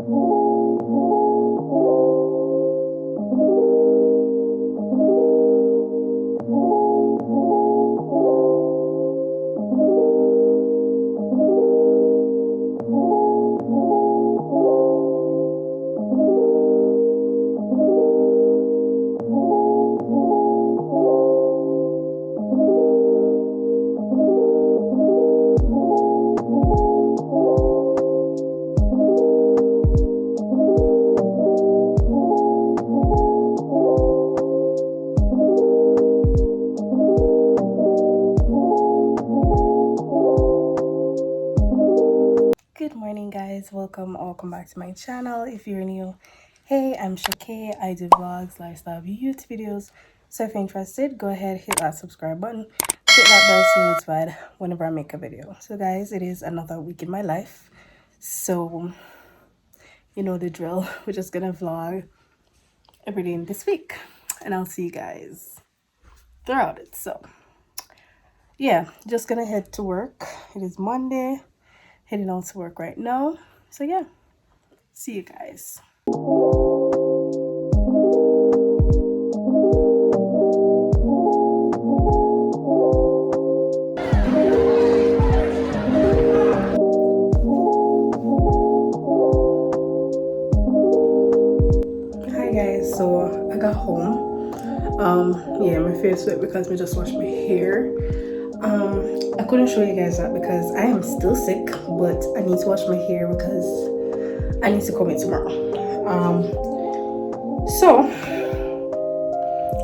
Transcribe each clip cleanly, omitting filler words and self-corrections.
Good morning, guys. Welcome back to my channel. If you're new, hey, I'm Shake. I do vlogs, lifestyle, YouTube videos. So if you're interested, go ahead, hit that subscribe button, hit that bell so you're notified whenever I make a video. So guys, it is another week in my life, so you know the drill. We're just gonna vlog every day in this week, and I'll see you guys throughout it. So yeah, just gonna head to work. It is Monday, heading out to work right now. So yeah, see you guys. Hi guys, so I got home. Yeah, my face wet because we just washed my hair. I couldn't show you guys that because I am still sick, but I need to wash my hair because I need to come in tomorrow. So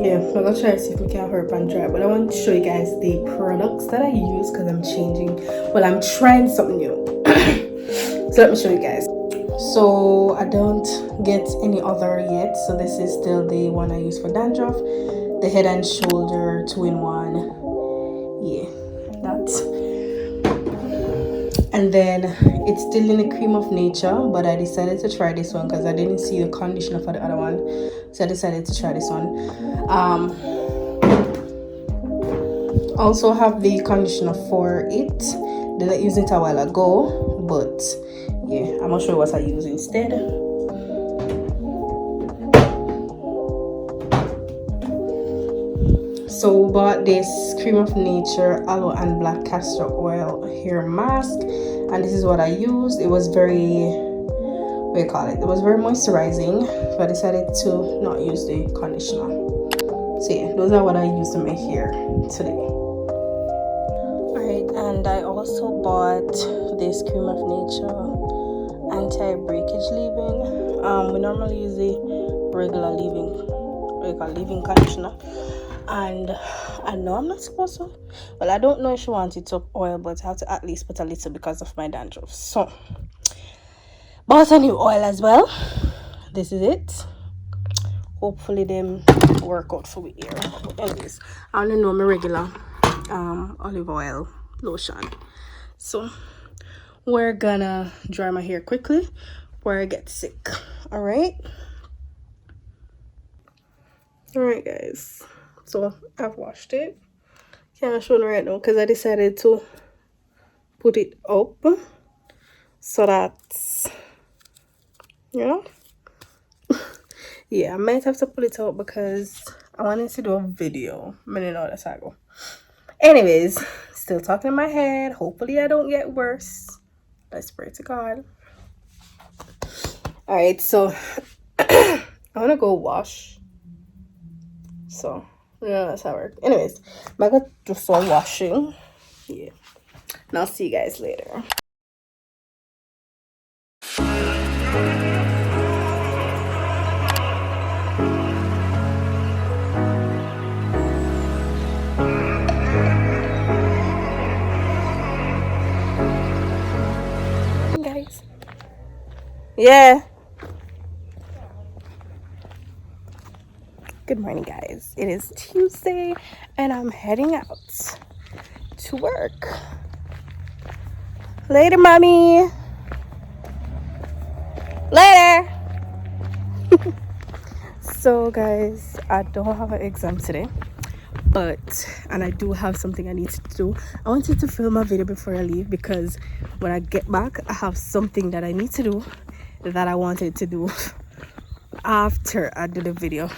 yeah, I'm gonna try to see if we can hurry up and dry, but I want to show you guys the products that I use because I'm changing. Well, I'm trying something new. So let me show you guys. So I don't get any other yet, so this is still the one I use for dandruff, the Head and Shoulder 2-in-1. Yeah, that's, and then it's still in the Cream of Nature, but I decided to try this one because I didn't see the conditioner for the other one, so I decided to try this one. Also have the conditioner for it. Did not use it a while ago, but yeah, I'm not sure what I use instead. So bought this Cream of Nature Aloe and Black Castor Oil hair mask, and this is what I used. It was very, what do you call it? It was very moisturizing, so I decided to not use the conditioner. So yeah, those are what I used in my hair today. Alright, and I also bought this Cream of Nature anti-breakage leave-in. We normally use the regular leave-in conditioner, and I know I'm not supposed to, well, I don't know if she wants it to oil, but I have to at least put a little because of my dandruff. So bought a new oil as well. This is it. Hopefully them work out for me here. Anyways, I only know my regular olive oil lotion. So we're gonna dry my hair quickly before I get sick. All right, guys, so I've washed it. Can't show you right now because I decided to put it up so that, you know, yeah, I might have to pull it out because I wanted to do a video. I didn't know that's how I go. Anyways, still talking in my head. Hopefully I don't get worse. Let's pray to God. All right, so I want to go wash. So yeah, that's how it works. Anyways, I'm gonna do some washing. Yeah, and I'll see you guys later. Guys, yeah. Good morning, guys. It is Tuesday and I'm heading out to work. Later, mommy. Later. So guys, I don't have an exam today, and I do have something I need to do. I wanted to film a video before I leave because when I get back I have something that I need to do that I wanted to do after I do the video,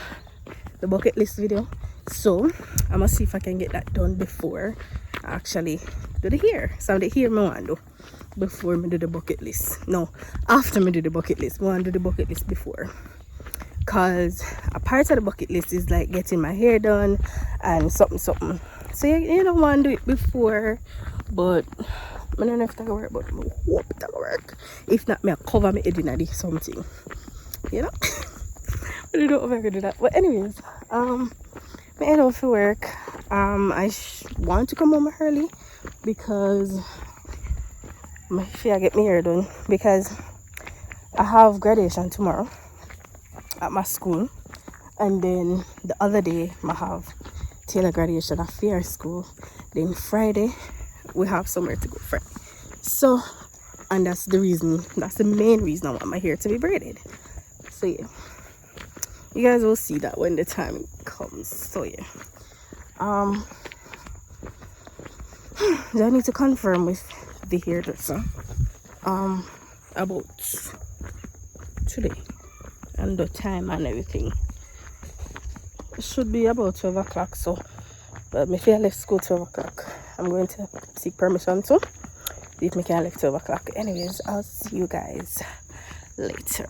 the bucket list video. So I'm gonna see if I can get that done before I actually do the hair. So the hair I want to do before me do the bucket list. No, after me do the bucket list. I want to do the bucket list before, cause a part of the bucket list is like getting my hair done and something. So you don't want to do it before, but I don't know if that will work, but I hope it will work. If not, me cover my head in something, you know. But I don't know if I can do that. But anyways, my head off for work. I want to come home early because my fear get my hair done, because I have graduation tomorrow at my school, and then the other day I have Taylor graduation at fair school. Then Friday we have somewhere to go Friday. So, and that's the main reason I want my hair to be braided. So yeah, you guys will see that when the time comes. So yeah, do I need to confirm with the hairdresser about today and the time and everything? It should be about 12 o'clock. So, but if I left school 12 o'clock, I'm going to seek permission to see if I can leave 12 o'clock. Anyways, I'll see you guys later.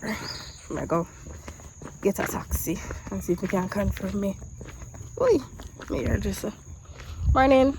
I'm gonna go get a taxi and see if we can confirm me. Oi, my hairdresser. Morning.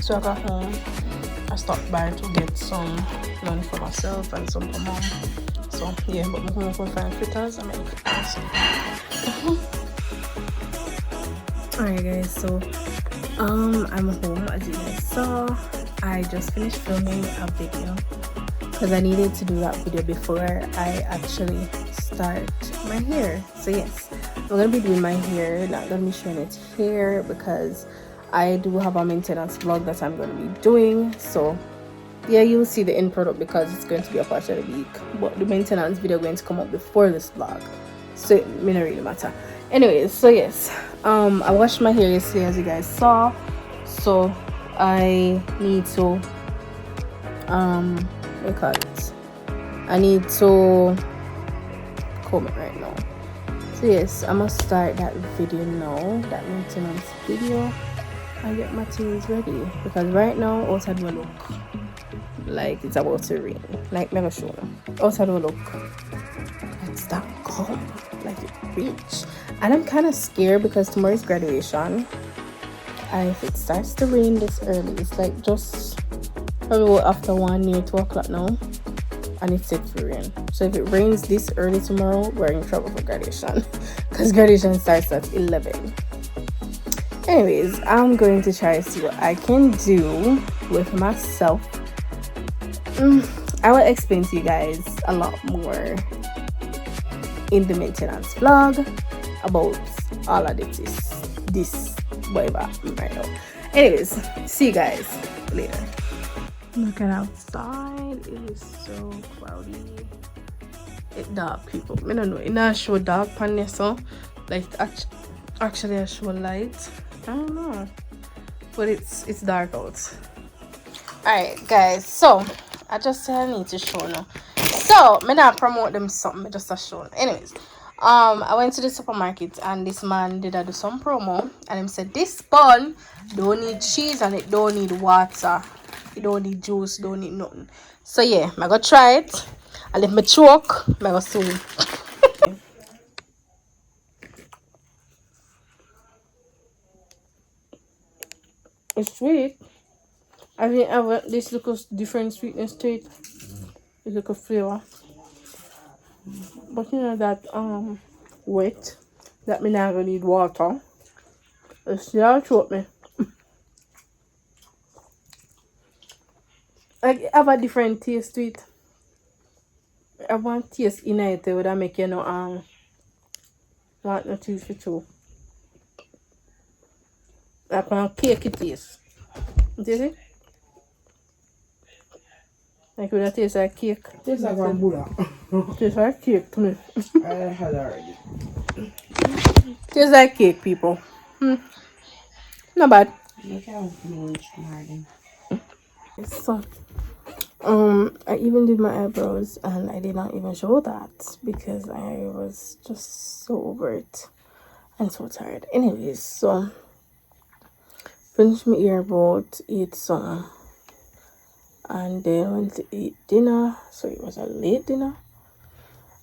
So I got home, I stopped by to get some lunch for myself and some for mom. So yeah, but I'm going to find fritters. I'm making fritters. Alright guys, so I'm home. As you guys saw, I just finished filming a video because I needed to do that video before I actually start my hair. So yes, I'm gonna be doing my hair, not gonna be showing it here because I do have a maintenance vlog that I'm going to be doing. So yeah, you'll see the end product because it's going to be a part of the week, but the maintenance video going to come up before this vlog, so it may not really matter. Anyways, so yes, I washed my hair yesterday as you guys saw, so I need to what do you call it? I need to comb it right now. So yes, I'm gonna start that video now, that maintenance video. I get my things ready because right now outside will look like it's about to rain. Like never show outside will look it's that calm, like it reach. And I'm kind of scared because tomorrow's graduation, and if it starts to rain this early, it's like just probably after 1 near 2 o'clock now, and it's set for rain. So if it rains this early tomorrow, we're in trouble for graduation because graduation starts at 11. Anyways, I'm going to try to see what I can do with myself. I will explain to you guys a lot more in the maintenance vlog about all of this whatever right now. Anyways, see you guys later. Look at outside, it is so cloudy. It's dark, people. I don't know, it not show dark on there, so like actually I show light. I don't know, but it's dark out. Alright guys, so I just said I need to show now. So me not promote them something, just a show. Anyways, I went to the supermarket and this man did do some promo, and him said this bun don't need cheese and it don't need water, it don't need juice, don't need nothing. So yeah, I go try it, and if me choke, I go soon. It's sweet. I didn't have this little different sweetness to it. It's like a flavor. But you know that wet, that me not gonna need water. It's still choke me. Like have a different taste to it. I want taste in it that make you know want no teeth for two. Like a cake it is. You see? Like it would taste like cake. Tastes like one Buddha. Tastes like cake to me. I had already. Tastes like cake, people. Not bad. Look how much Martin. So, I even did my eyebrows and I did not even show that because I was just so over it and so tired. Anyways, so finished my ear about 8 some and then went to eat dinner. So it was a late dinner.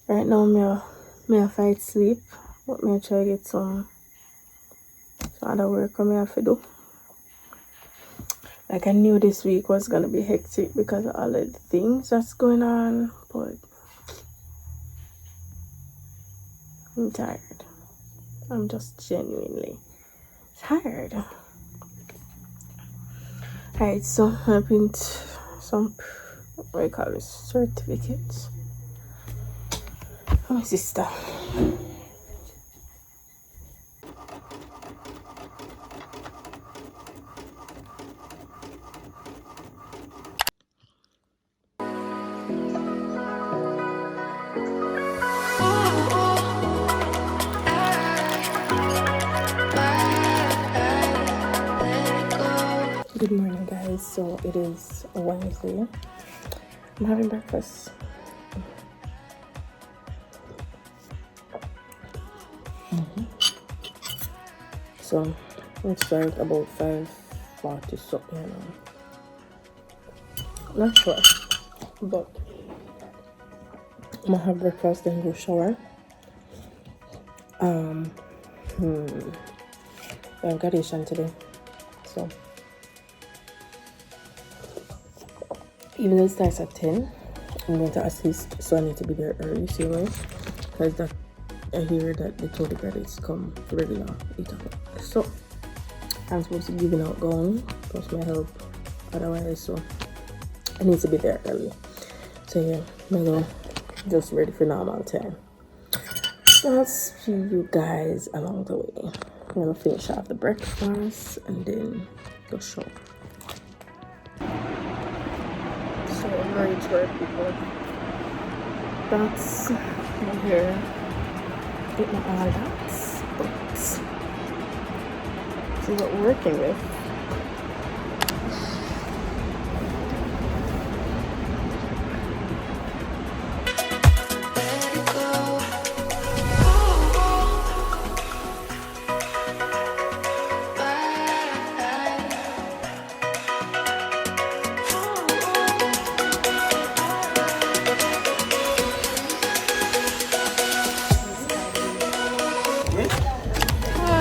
Right now, me fight sleep, but me try get some other work I have to do. Like I knew this week was gonna be hectic because of all of the things that's going on, but I'm tired. I'm just genuinely tired. Alright, so I print some, what do you call this, certificates for my sister. Good morning, guys. So it is Wednesday. I'm having breakfast. So it's like about 5:40 something. Not sure, but I'm gonna have breakfast then go shower. I have graduation today, so even though it starts at 10, I'm going to assist, so I need to be there early, see why? Because that I hear that they told the graduates come regular 8 o'clock. So I'm supposed to be giving out gown plus my help otherwise, so I need to be there early. So yeah, I'm go just ready for normal time. I'll see you guys along the way. I'm gonna finish off the breakfast and then go show. So I'm ready to work, people. That's my hair. Get my all that, but this is what we're working with.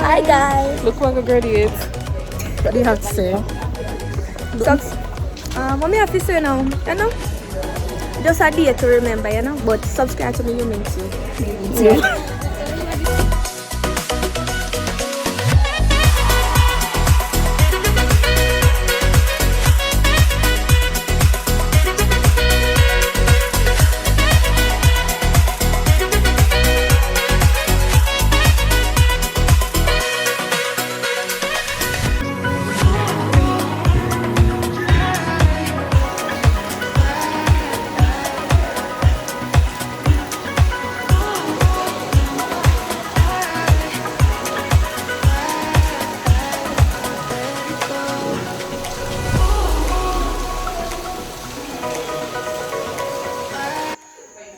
Hi guys. Look like a graduate. What do you have to say? What me have to say now? You know? Just a day to remember, you know? But subscribe to me, you mean to. Yeah.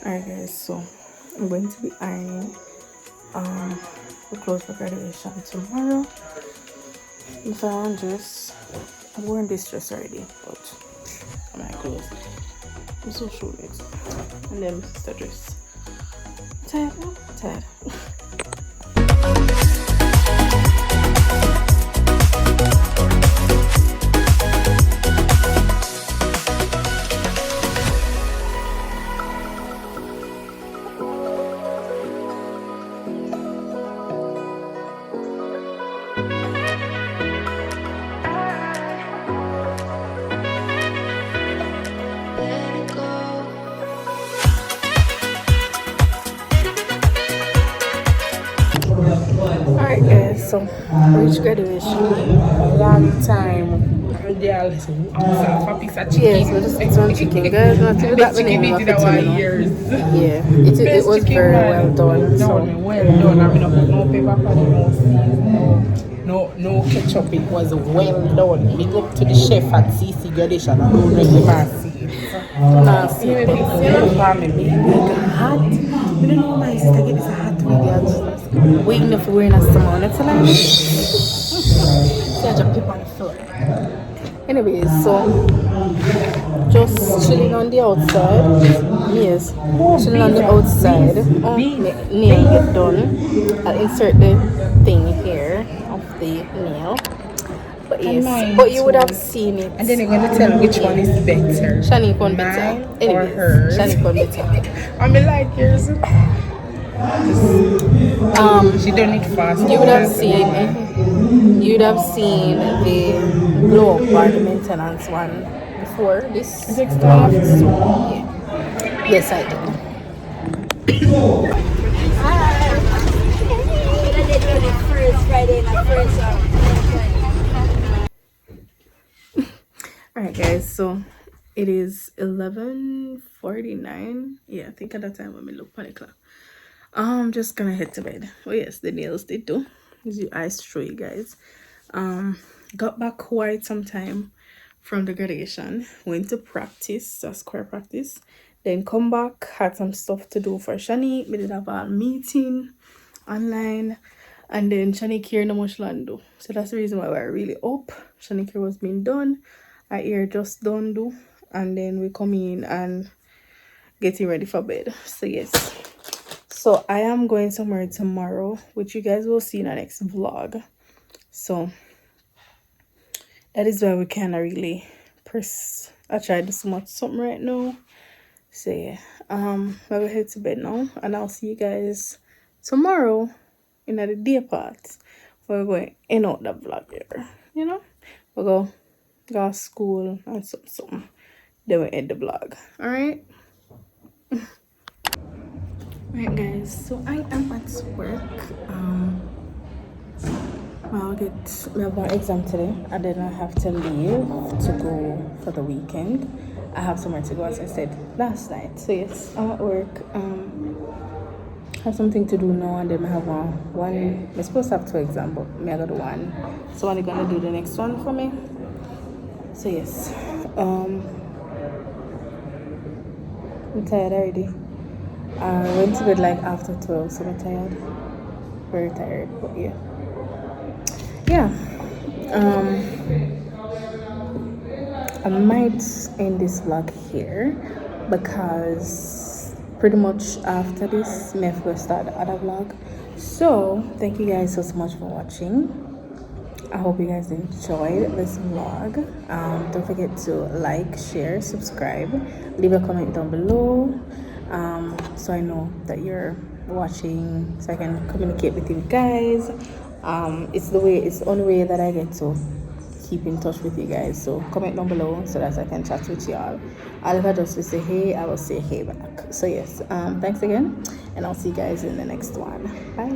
Alright guys, so I'm going to be ironing the clothes for graduation tomorrow. If I want dress, I'm wearing this dress already, but my clothes. I'm so sure it. And then sister dress. Tired now? Tired. so which graduation? Long time. Yeah, listen. Papi sa Yes, chicken. we just ate some chicken, guys. Not to do that, Best my chicken name, eat I in have to tell our you now. years. Yeah, it Best was chicken, very man. well done. So Well done. I mean, I put no pepper on it, no season, no ketchup. It was well done. Big up to the chef at CC Gradation. I don't know the seeds. nasty You pets, you know, know. for me, big hot. You don't know my sister get this hot video. We know if we're in a summer, let's allow it. See, I just pip on the floor. Anyways, so just chilling on the outside. Yes, chilling on the outside. Oh, nail get done. I'll insert the thing here of the nail. But And yes, mine but you would have too. seen it. And then you're gonna tell which one is better. Shani con better. Mine or Anyways, hers. Shani con better. I mean like yours. She done it fast. You would have seen. You'd have seen the glow up or the maintenance one before this. Is it extra? Yes, I did. Alright guys, so it is 11:49. Yeah, I think at that time when we look on the clock. I'm just gonna head to bed. Oh yes, the nails did too. I show you guys. Got back quite some time from the graduation. Went to practice, square practice. Then come back, had some stuff to do for Shani. We did have a meeting online. And then Shani care no much land do. So that's the reason why we're really up. Shani care was being done. Our ear just done do. And then we come in and getting ready for bed. So yes. So I am going somewhere tomorrow, which you guys will see in our next vlog. So that is why we kind of really I tried to do something right now. So yeah, I will head to bed now, and I'll see you guys tomorrow in the day part. We're going in out the vlog here, you know. We'll go to school and something. Then we end the vlog. All right. Right guys, so I am at work. We have our exam today, and then I have to leave to go for the weekend. I have somewhere to go, as I said last night. So yes, I'm at work. Have something to do now, and then I have one. We're supposed to have 2 exams, but I got one. So I'm gonna do the next one for me. So yes, I'm tired already. I went to bed like after 12, so I'm tired. Very tired, but yeah. I might end this vlog here because pretty much after this, I have to start the other vlog. So thank you guys so much for watching. I hope you guys enjoyed this vlog. Don't forget to like, share, subscribe, leave a comment down below, so I know that you're watching, so I can communicate with you guys. It's the only way that I get to keep in touch with you guys. So comment down below so that I can chat with y'all. If I just say hey, I will say hey back. So yes, thanks again, and I'll see you guys in the next one. Bye.